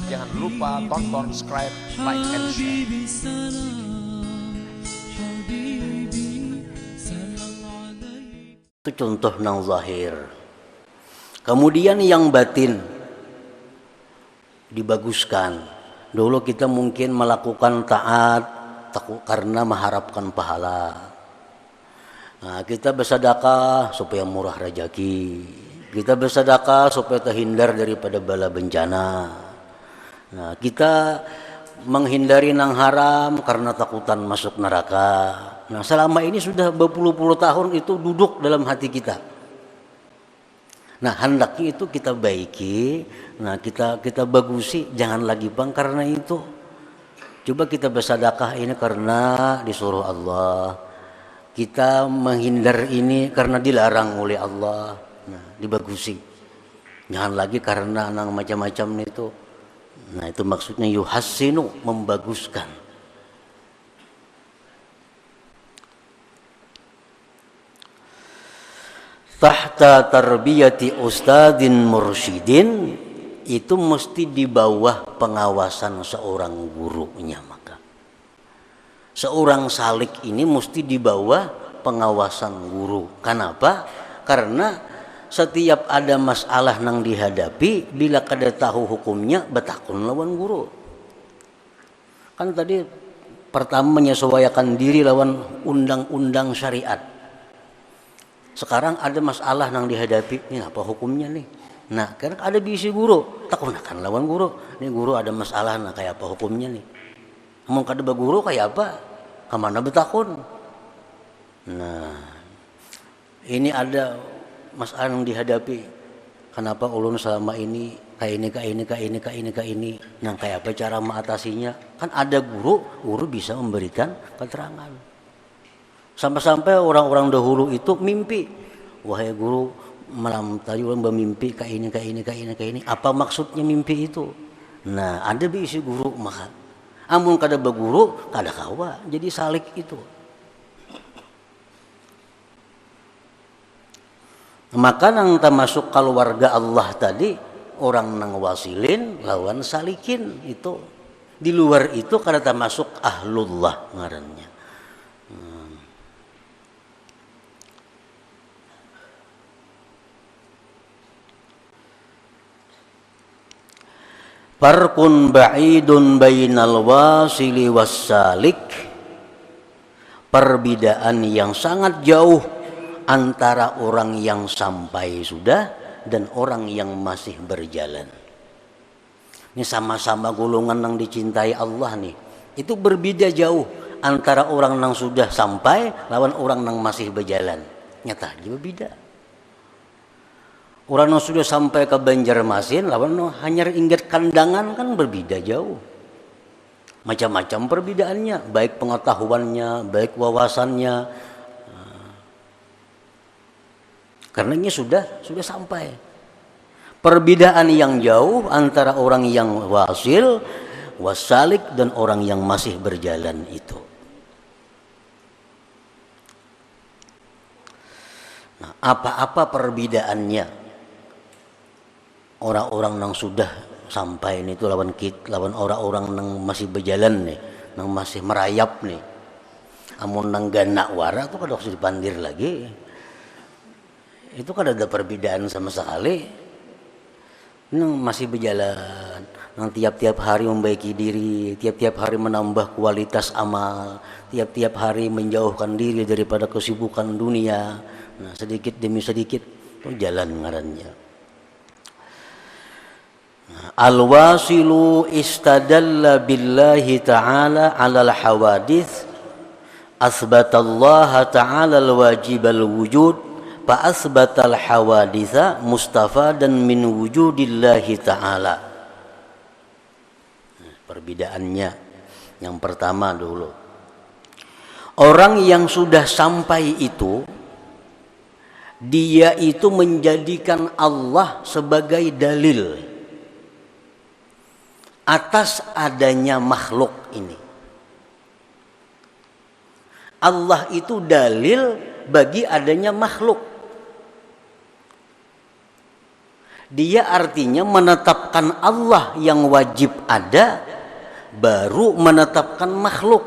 Jangan lupa tonton, subscribe, like, and share. Itu contoh nang zahir. Kemudian yang batin dibaguskan. Dulu kita mungkin melakukan taat karena mengharapkan pahala. Nah, kita bersedekah supaya murah rezeki. Kita bersedekah supaya terhindar daripada bala bencana. Nah, kita menghindari nang haram karena takutan masuk neraka. Nah, selama ini sudah berpuluh-puluh tahun itu duduk dalam hati kita. Nah, hendaknya itu kita baiki, nah kita bagusi, jangan lagi bang karena itu. Coba kita bersedekah ini karena disuruh Allah. Kita menghindar ini karena dilarang oleh Allah. Nah, dibagusi. Jangan lagi karena nang macam-macam itu. Nah, itu maksudnya yuhassinu, membaguskan. Tahta tarbiyati ustadin mursyidin, itu mesti di bawah pengawasan seorang gurunya. Maka seorang salik ini mesti di bawah pengawasan guru. Kenapa? Karena setiap ada masalah nang dihadapi, bila kada tahu hukumnya, betakun lawan guru. Kan tadi pertama menyesuaikan diri lawan undang-undang syariat. Sekarang ada masalah nang dihadapi, ini apa hukumnya nih? Nah, karena ada bisi guru, takunakan lawan guru. Ini guru ada masalah, nah kayak apa hukumnya nih? Mau kada baguru kayak apa? Kemana betakun? Nah, ini ada masalah yang dihadapi. Kenapa ulun selama ini kayak ini. Nah, kayak apa cara mengatasinya? Kan ada guru bisa memberikan keterangan. Sampai-sampai orang-orang dahulu itu mimpi. Wahai guru, malam tadi ulun bermimpi kayak ini. Apa maksudnya mimpi itu? Nah, ada bisi guru maka. Amun kada baguru, kada kawa. Jadi salik itu. Maka nang termasuk keluarga Allah tadi, orang nang wasilin lawan salikin itu. Di luar itu kada termasuk ahlullah ngarannya. Farqun ba'idun bainal wasili wassalik, perbedaan yang sangat jauh antara orang yang sampai sudah dan orang yang masih berjalan. Ini sama-sama golongan yang dicintai Allah nih. Itu berbeda jauh antara orang yang sudah sampai lawan orang yang masih berjalan. Nyata dia berbeda. Orang yang sudah sampai ke Banjarmasin lawan hanya ingat kandangan kan berbeda jauh. Macam-macam perbedaannya, baik pengetahuannya, baik wawasannya. Karena ini sudah sampai. Perbedaan yang jauh antara orang yang wasil, wasalik dan orang yang masih berjalan itu. Nah, apa-apa perbedaannya? Orang-orang yang sudah sampai ini itu lawan orang-orang yang masih berjalan nih, yang masih merayap nih. Amun nang ganak wara tuh kada usah dipandir lagi. Itu kan ada perbedaan sama sekali. Nang masih berjalan, nang tiap-tiap hari membaiki diri, tiap-tiap hari menambah kualitas amal, tiap-tiap hari menjauhkan diri daripada kesibukan dunia. Nah, sedikit demi sedikit itu jalan ngarannya. Al-wasilu istadalla billahi ta'ala 'alal hawadits, asbatallaha ta'ala al-wajibal wujud, fa asbatal hawaditsa mustafadan min wujudillahi ta'ala. Perbedaannya yang pertama dulu. Orang yang sudah sampai itu, dia itu menjadikan Allah sebagai dalil atas adanya makhluk ini. Allah itu dalil bagi adanya makhluk. Dia artinya menetapkan Allah yang wajib ada, baru menetapkan makhluk,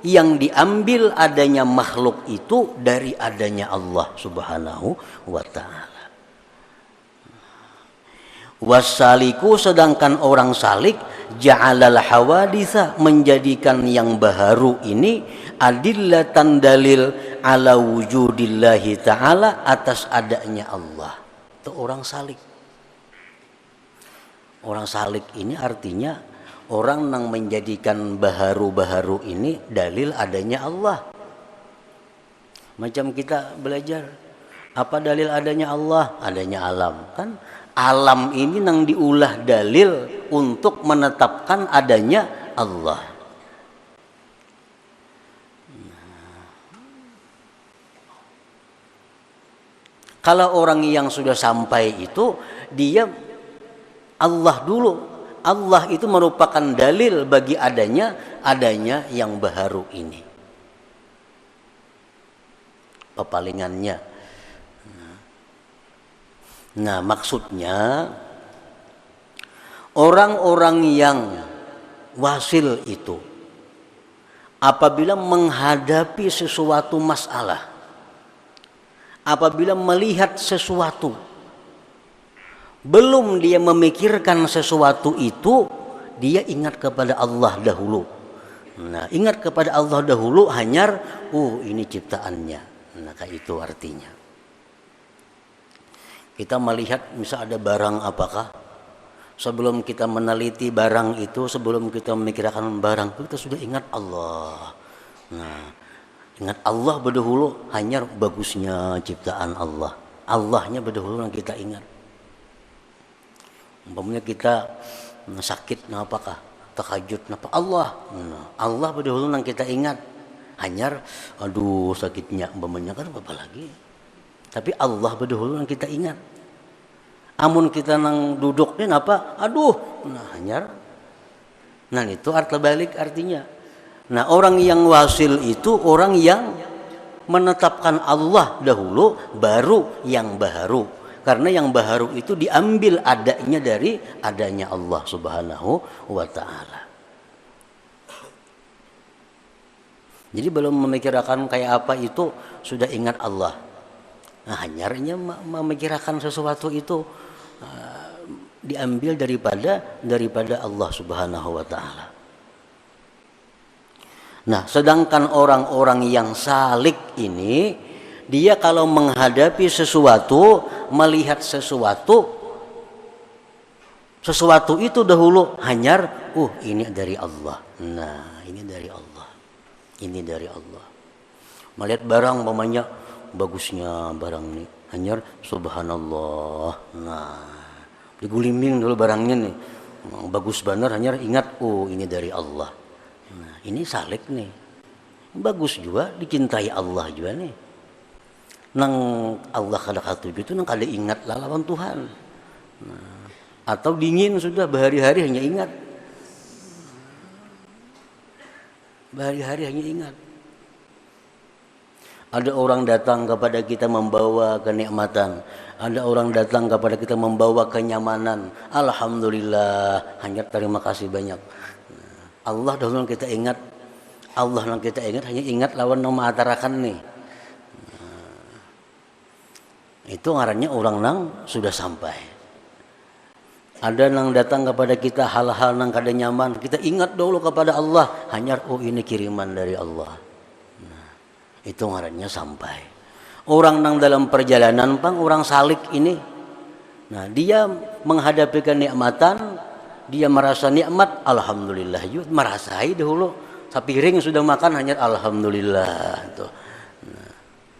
yang diambil adanya makhluk itu dari adanya Allah Subhanahu wa ta'ala. Wassaliku, sedangkan orang salik, ja'alal hawaditha, menjadikan yang baharu ini adillatan, dalil ala wujudillahi ta'ala, atas adanya Allah. Itu orang salik. Orang salik ini artinya orang yang menjadikan baharu-baharu ini dalil adanya Allah. Macam kita belajar, apa dalil adanya Allah? Adanya alam. Kan alam ini yang diulah dalil untuk menetapkan adanya Allah. Kalau orang yang sudah sampai itu, dia Allah dulu. Allah itu merupakan dalil bagi adanya yang baharu ini. Pepalingannya. Nah, maksudnya orang-orang yang wasil itu apabila menghadapi sesuatu masalah, apabila melihat sesuatu, belum dia memikirkan sesuatu itu, dia ingat kepada Allah dahulu. Nah, ingat kepada Allah dahulu, hanyar, ini ciptaannya. Nah, kayak itu artinya. Kita melihat misal ada barang apakah, sebelum kita meneliti barang itu, sebelum kita memikirkan barang itu, kita sudah ingat Allah. Nah, ingat Allah berdahulu, hanyar bagusnya ciptaan Allah. Allahnya berdahulu yang kita ingat. Umpamanya kita sakit, apakah tahajud, apa Allah, Allah berdahulu yang kita ingat. Hanyar, aduh sakitnya, umpamanya kan apa lagi. Tapi Allah berdahulu yang kita ingat. Amun kita nang duduknya apa, aduh, hanyar. Nah, itu arti balik artinya. Nah, orang yang wasil itu orang yang menetapkan Allah dahulu, baru yang baharu. Karena yang baharu itu diambil adanya dari adanya Allah Subhanahu wa ta'ala. Jadi belum memikirkan kayak apa itu, sudah ingat Allah. Nah, hanyarnya memikirkan sesuatu itu diambil daripada Allah Subhanahu wa ta'ala. Nah, sedangkan orang-orang yang salik ini, dia kalau menghadapi sesuatu, melihat sesuatu itu dahulu hanyar, ini dari Allah. Nah, ini dari Allah. Ini dari Allah. Melihat barang, umpamanya bagusnya barang ini, hanyar subhanallah. Nah, digulimbing dulu barangnya nih. Bagus benar, hanyar ingat, ini dari Allah. Nah, ini salik nih. Bagus juga, dicintai Allah juga nih. Nang Allah kada katuju itu nang kada ingat lawan Tuhan. Nah, atau dingin sudah berhari-hari hanya ingat. Berhari-hari hanya ingat. Ada orang datang kepada kita membawa kenikmatan, ada orang datang kepada kita membawa kenyamanan. Alhamdulillah, hanya terima kasih banyak. Allah dahulu kita ingat, Allah yang kita ingat, hanya ingat lawan nama atarakan nih. Itu ngarannya orang nang sudah sampai. Ada nang datang kepada kita hal-hal nang kada nyaman, kita ingat dulu kepada Allah, hanya ini kiriman dari Allah. Nah, itu ngarannya sampai. Orang nang dalam perjalanan orang salik ini, nah dia menghadapi kenikmatan, dia merasa nikmat, alhamdulillah, merasai dahulu. Sapiring sudah makan, hanya alhamdulillah. Nah,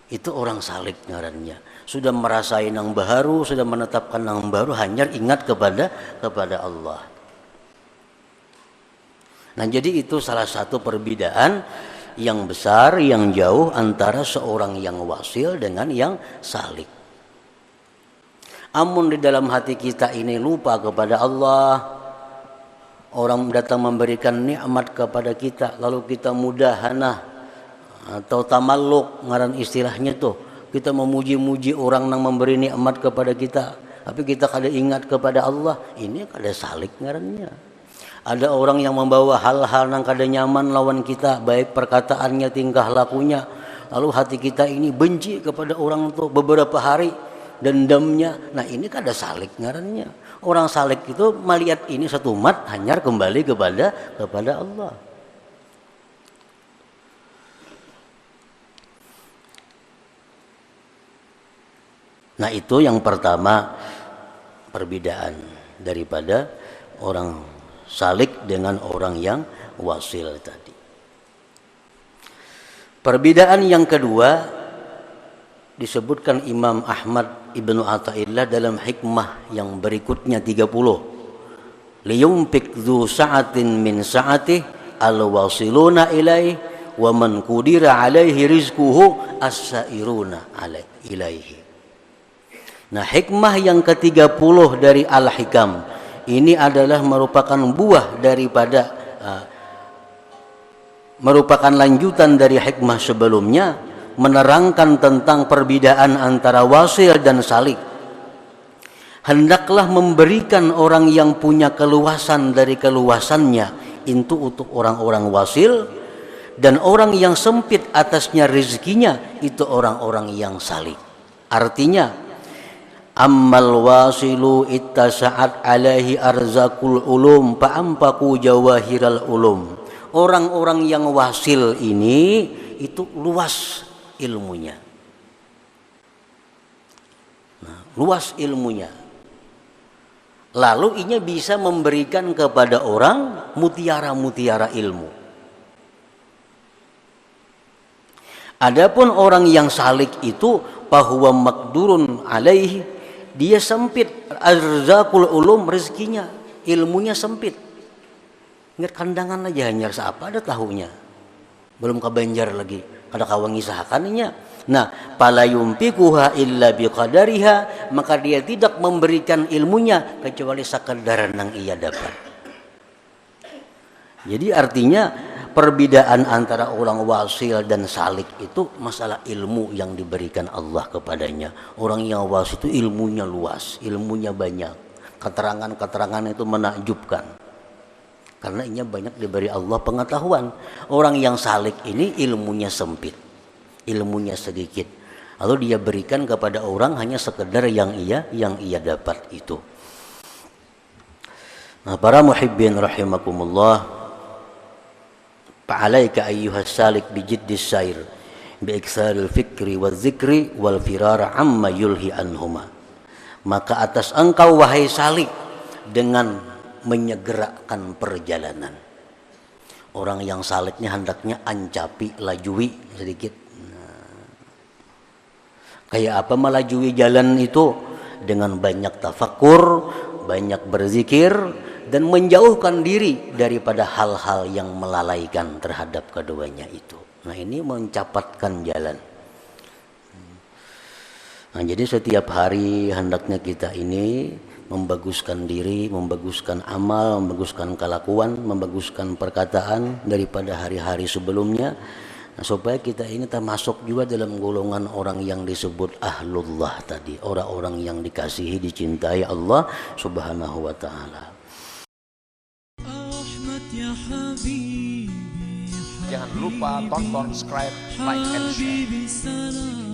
itu orang salik ngarannya. Sudah merasain yang baru, sudah menetapkan yang baru, hanya ingat kepada Allah. Nah, jadi itu salah satu perbedaan yang besar, yang jauh antara seorang yang wasil dengan yang salik. Amun di dalam hati kita ini lupa kepada Allah, orang datang memberikan nikmat kepada kita, lalu kita mudahana atau tamalluk, ngaran istilahnya tuh. Kita memuji-muji orang yang memberi nikmat kepada kita. Tapi kita kada ingat kepada Allah, ini kada salik ngarannya. Ada orang yang membawa hal-hal yang kada nyaman lawan kita, baik perkataannya, tingkah lakunya. Lalu hati kita ini benci kepada orang itu beberapa hari, dendamnya. Nah ini kada salik ngarannya. Orang salik itu melihat ini satu umat hanyar kembali kepada Allah. Nah itu yang pertama, perbedaan daripada orang salik dengan orang yang wasil tadi. Perbedaan yang kedua disebutkan Imam Ahmad Ibnu Athaillah dalam hikmah yang berikutnya 30. Liyumpik dzu sa'atin min sa'atihi al-wasiluna ilaihi wa man qudira alaihi rizquhu as-sairuna ilaihi. Nah, hikmah yang ke-30 dari Al-Hikam ini adalah merupakan buah daripada merupakan lanjutan dari hikmah sebelumnya, menerangkan tentang perbedaan antara wasil dan salik. Hendaklah memberikan orang yang punya keluasan dari keluasannya itu untuk orang-orang wasil, dan orang yang sempit atasnya rezekinya itu orang-orang yang salik. Artinya, ammal wasilu ittasa'at alaihi arzakul ulum fa'ampaku jawahiral ulum. Orang-orang yang wasil ini itu luas ilmunya. Nah, luas ilmunya. Lalu inya bisa memberikan kepada orang mutiara-mutiara ilmu. Adapun orang yang salik itu bahwa makdurun alaihi, dia sempit arzakul ulum, rezekinya, ilmunya sempit. Ingat kandangan aja hanya apa ada tahunya. Belum kebanjar lagi, kada kawangi sahakannya. Nah, pala yumpikuha illa biqadariha, maka dia tidak memberikan ilmunya kecuali sekadar yang ia dapat. Jadi artinya perbedaan antara orang wasil dan salik itu masalah ilmu yang diberikan Allah kepadanya. Orang yang wasil itu ilmunya luas, ilmunya banyak. Keterangan-keterangan itu menakjubkan. Karena inya banyak diberi Allah pengetahuan. Orang yang salik ini ilmunya sempit, ilmunya sedikit. Lalu dia berikan kepada orang hanya sekedar yang ia dapat itu. Nah, para muhibbin rahimakumullah, fa'alaika ayyuhas salik bijiddis sair biiksaril fikri wal zikri wal firara amma yulhi anhuma. Maka atas engkau wahai salik dengan menyegerakan perjalanan. Orang yang saliknya hendaknya ancapi, lajui sedikit. Nah, kayak apa melajui jalan itu? Dengan banyak tafakur, banyak berzikir, dan menjauhkan diri daripada hal-hal yang melalaikan terhadap keduanya itu. Nah ini mencapatkan jalan. Nah jadi setiap hari hendaknya kita ini membaguskan diri, membaguskan amal, membaguskan kelakuan, membaguskan perkataan daripada hari-hari sebelumnya. Nah, supaya kita ini termasuk juga dalam golongan orang yang disebut ahlullah tadi, orang-orang yang dikasihi, dicintai Allah Subhanahu wa taala. Jangan lupa tonton, subscribe, like, and share.